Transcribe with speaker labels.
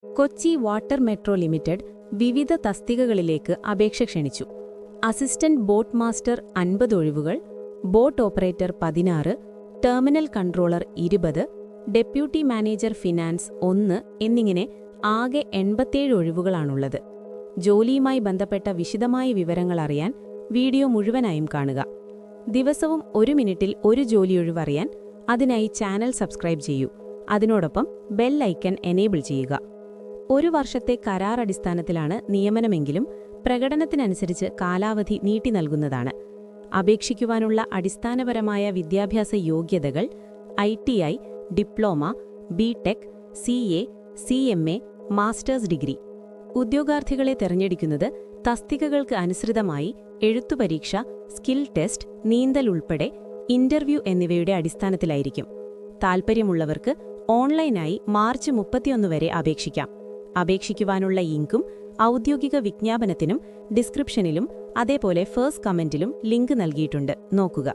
Speaker 1: Kochi water metro limited വിവിധ തസ്തികകളിലേക്ക് അപേക്ഷ ക്ഷണിച്ചു. അസിസ്റ്റന്റ് ബോട്ട് മാസ്റ്റർ 50 ഒഴിവുകൾ, boat operator 16, terminal controller 20, deputy manager finance 1 എന്നിങ്ങനെ ആകെ 87 ഒഴിവുകളാണുള്ളത്. ജോലിയുമായി ബന്ധപ്പെട്ട വിശദമായ വിവരങ്ങൾ അറിയാൻ വീഡിയോ മുഴുവനായും കാണുക. ദിവസവും 1 മിനിറ്റിൽ ഒരു ജോലിയൊഴിവ് അറിയാൻ അതിനായി ചാനൽ സബ്സ്ക്രൈബ് ചെയ്യൂ. അതിനോടൊപ്പം ബെൽ ഐക്കൺ എനേബിൾ ചെയ്യുക. 1 വർഷത്തെ കരാർ അടിസ്ഥാനത്തിലാണ് നിയമനമെങ്കിലും പ്രകടനത്തിനനുസരിച്ച് കാലാവധി നീട്ടി നൽകുന്നതാണ്. അപേക്ഷിക്കുവാനുള്ള അടിസ്ഥാനപരമായ വിദ്യാഭ്യാസ യോഗ്യതകൾ ITI, diploma, BTech, CA, CMA, masters degree. ഉദ്യോഗാർത്ഥികളെ തെരഞ്ഞെടുക്കുന്നത് തസ്തികകൾക്ക് അനുസൃതമായി എഴുത്തുപരീക്ഷ, സ്കിൽ ടെസ്റ്റ്, നീന്തൽ ഉൾപ്പെടെ ഇന്റർവ്യൂ എന്നിവയുടെ അടിസ്ഥാനത്തിലായിരിക്കും. താൽപ്പര്യമുള്ളവർക്ക് ഓൺലൈനായി മാർച്ച് 31 വരെ അപേക്ഷിക്കാം. അപേക്ഷിക്കുവാനുള്ള ലിങ്കും ഔദ്യോഗിക വിജ്ഞാപനത്തിനും ഡിസ്ക്രിപ്ഷനിലും അതേപോലെ ഫസ്റ്റ് കമന്റിലും ലിങ്ക് നൽകിയിട്ടുണ്ട്, നോക്കുക.